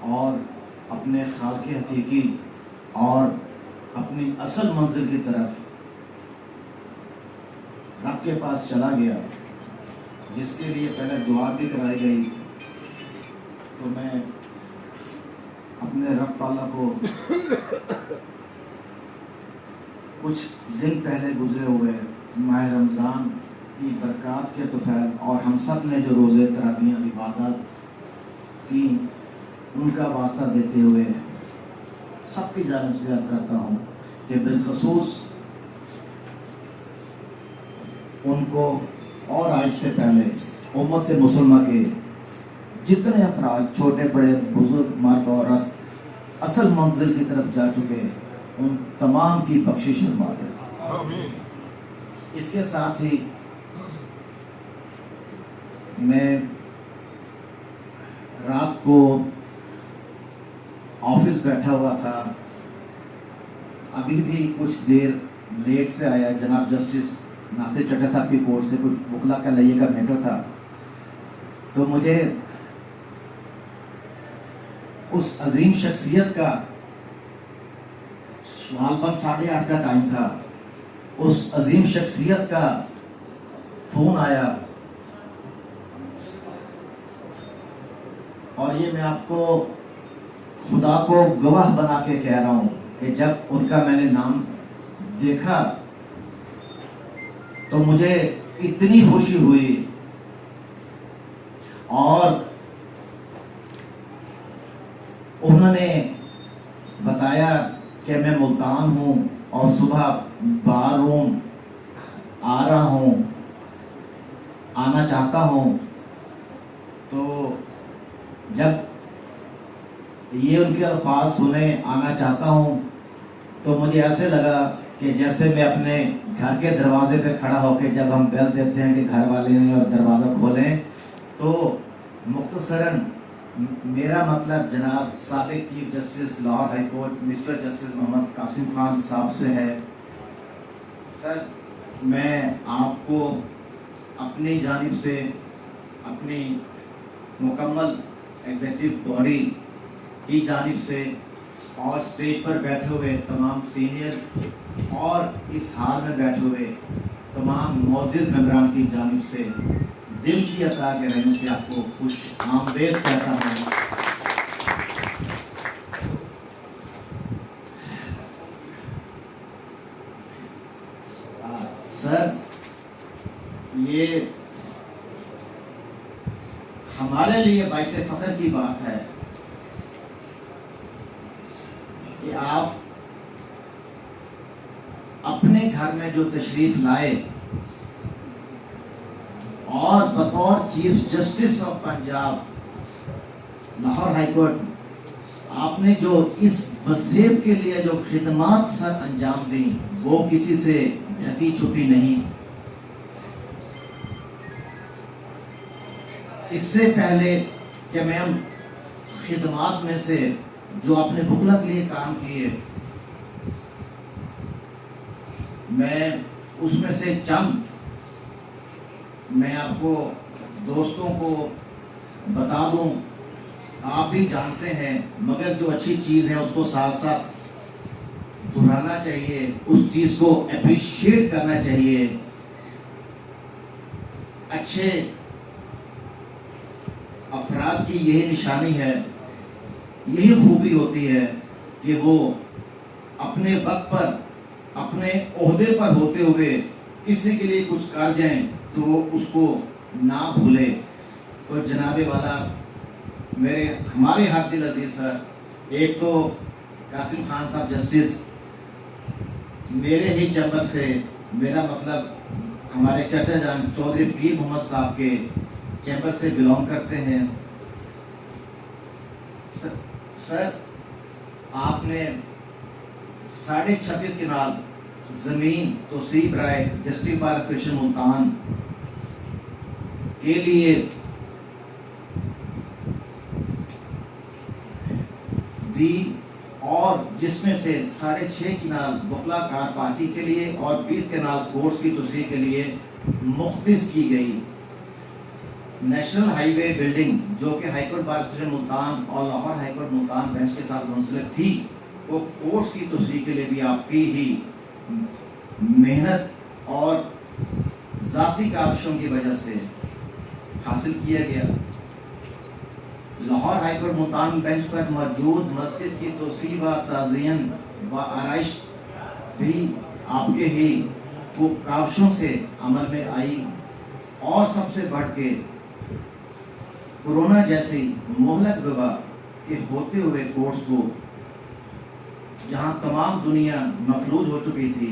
और अपने खाके हकीकी और अपनी असल मंजिल की तरफ रब के पास चला गया, जिसके लिए पहले दुआ भी कराई गई। तो मैं अपने रब ताला को कुछ दिन पहले गुजरे हुए माह रमज़ान की बरक़ात के तोफ़ैल और हम सब ने जो रोज़े तरावियाँ इबादत की, उनका वास्ता देते हुए सबकी जानिब से अर्ज़ करता हूँ कि बिलख़ुसूस उनको और आज से पहले उम्मत मुसलमा के जितने अफराद, छोटे बड़े, बुजुर्ग, मर्द औरत असल मंजिल की तरफ जा चुके, उन तमाम की बख्शिश फरमा दे। इसके साथ ही मैं रात को ऑफिस बैठा हुआ था, अभी भी कुछ देर लेट से आया। जनाब जस्टिस नासिर चड्ढा साहब की कोर्ट से कुछ वकला का लइए का मैटर था, तो मुझे उस अजीम शख्सियत का सवाल बंद 8:30 का टाइम था, उस अजीम शख्सियत का फोन आया और ये मैं आपको खुदा को गवाह बना के कह रहा हूं कि जब उनका मैंने नाम देखा तो मुझे इतनी खुशी हुई। और उन्होंने बताया कि मैं मुल्तान हूँ और सुबह बार रूम आ रहा हूँ, आना चाहता हूँ। तो जब ये उनके अल्फाज सुने, आना चाहता हूँ, तो मुझे ऐसे लगा कि जैसे मैं अपने घर के दरवाजे पे खड़ा होकर जब हम बेल देते हैं कि घर वाले हैं और दरवाज़ा खोलें, तो मुख्तसरन मेरा मतलब जनाब साबिक chief justice Lahore high court mister justice Mohammad Qasim Khan साहब से है। सर, मैं आपको अपनी जानिब से, अपनी मुकम्मल एग्जीक्यूटिव बॉडी की जानिब से और स्टेज पर बैठे हुए तमाम सीनियर्स और इस हाल में बैठे हुए तमाम मौजूद मेंबरान की जानिब से दिल की अता के रहने से आपको खुश आमदेद कहता हूँ। सर, ये हमारे लिए बाइस फख्र की बात है कि आप अपने घर में जो तशरीफ लाए और बतौर chief justice of Punjab Lahore high court आपने जो इस वजीफ के लिए जो खिदमात सर अंजाम दी, वो किसी से ढकी छुपी नहीं। इससे पहले कि मैं खिदमात में से जो आपने बुकला के लिए काम किए, मैं उसमें से चंद मैं आपको दोस्तों को बता दूं, आप भी जानते हैं, मगर जो अच्छी चीज़ है उसको साथ साथ दोहराना चाहिए, उस चीज़ को अप्रिशिएट करना चाहिए। अच्छे अफराद की यही निशानी है, यही खूबी होती है कि वो अपने वक्त पर, अपने ओहदे पर होते हुए किसी के लिए कुछ कर जाएं तो वो उसको ना भूले। तो जनाबे वाला हमारे हाथ दिल अजीज सर, एक तो कासिम खान साहब जस्टिस मेरे ही चैम्बर से, मेरा मतलब हमारे चाचा जान चौधरी फकीर मोहम्मद साहब के चैम्बर से बिलोंग करते हैं। सर, आपने 26.5 कनाल ज़मीन तौसीब राय डिस्ट्रिक्ट बार एसोसिएशन मुल्तान के लिए दी और जिसमें से 6.5 कनाल वकला कार पार्टी के लिए और 20 कनाल कोर्स की तौसीब के लिए मुख्तिस की गई। नेशनल हाईवे बिल्डिंग जो कि हाईकोर्ट बार एसोसिएशन मुल्तान और लाहौर हाईकोर्ट मुल्तान बेंच के साथ मुंसलिक थी, वो कोर्ट्स की तोसी के लिए भी आपकी ही मेहनत और ज़ाती काविशों की वजह से हासिल किया गया। लाहौर हाईकोर्ट मुल्तान बेंच पर मौजूद मस्जिद की तोसी व ताज़ीन व आराइश भी आपके ही वो काविशों से अमल में आई। और सबसे बढ़ के कोरोना जैसी मोहलक वबा के होते हुए कोर्स को, जहां तमाम दुनिया मफलूज हो चुकी थी,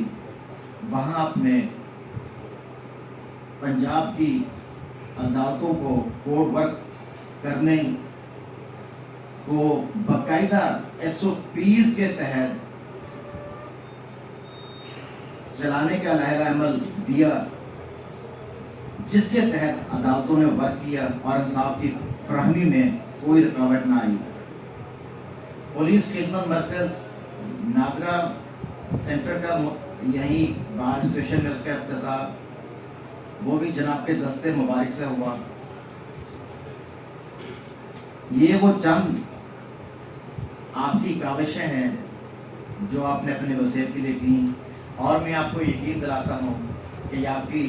वहां आपने पंजाब की अदालतों को कोर्ट वर्क करने को बाकायदा SOPs के तहत चलाने का लहरा अमल दिया, जिसके तहत अदालतों ने वर्क किया और इंसाफ की फराहमी में कोई रुकावट ना आई। पुलिस खिदमत मरकज नादरा सेंटर का यहीं बार स्टेशन में उसका इफ्तिताह वो भी जनाब के दस्ते मुबारक से हुआ। ये वो चंद आपकी काविशें हैं जो आपने अपने वसीयत के लिए की, और मैं आपको यकीन दिलाता हूँ कि आपकी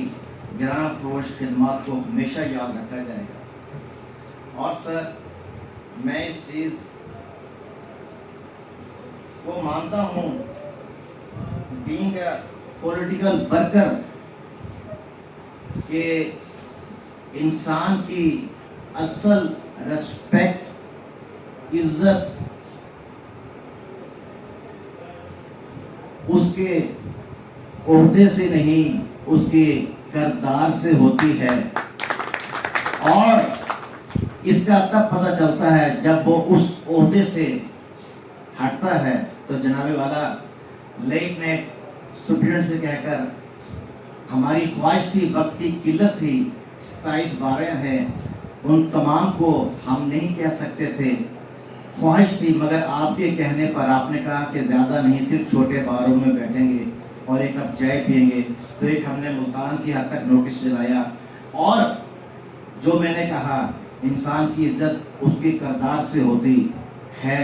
गिराना फरोश खिदमात को हमेशा याद रखा जाएगा। और सर, मैं इस चीज़ को मानता हूँ, बीइंग अ पॉलिटिकल वर्कर, कि इंसान की असल रेस्पेक्ट, इज्जत उसके ओहदे से नहीं, उसके किरदार से होती है। और इसका तब पता चलता है जब वो उस ओहदे से हटता है। तो जनाबे वाला लेट नाइट स्टूडेंट से कहकर हमारी ख्वाहिश थी, वक्त की किल्लत थी, 27-12 हैं, उन तमाम को हम नहीं कह सकते थे, ख्वाहिश थी, मगर आपके कहने पर आपने कहा कि ज़्यादा नहीं, सिर्फ छोटे बारों में बैठेंगे और एक कप चाय पियेंगे। तो एक हमने मुल्तान की हद तक नोटिस दिलाया। और जो मैंने कहा, इंसान की इज्जत उसके किरदार से होती है।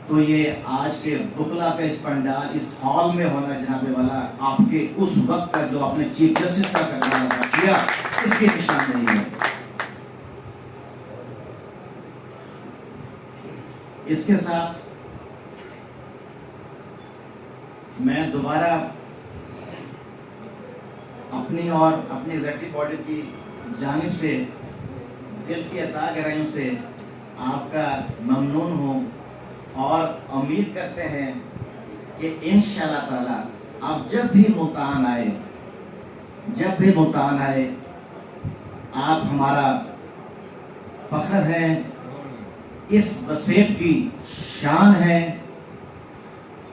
तो ये आज के बुकला का इस पंडाल, इस हॉल में होना जनाबे वाला, आपके उस वक्त का जो आपने चीफ जस्टिस का किरदार अदा किया, इसकी निशानदेही है। इसके साथ मैं दोबारा अपनी और अपनी एग्जीक्यूटिव बॉडी की जानिब से दिल की अता गहराइयों से आपका ममनून हूँ, और उम्मीद करते हैं कि इंशाअल्लाह ताला आप जब भी मुल्तान आए, आप हमारा फख्र हैं, इस वसीयत की शान है,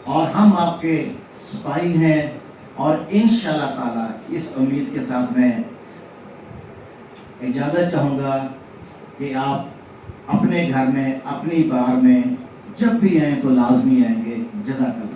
और हम आपके सिपाही हैं। और इंशाअल्लाह ताला इस उम्मीद के साथ मैं इजाज़त चाहूँगा कि आप अपने घर में, अपनी बार में जब भी आएँ तो लाजमी आएंगे। जज़ाकल्लाह।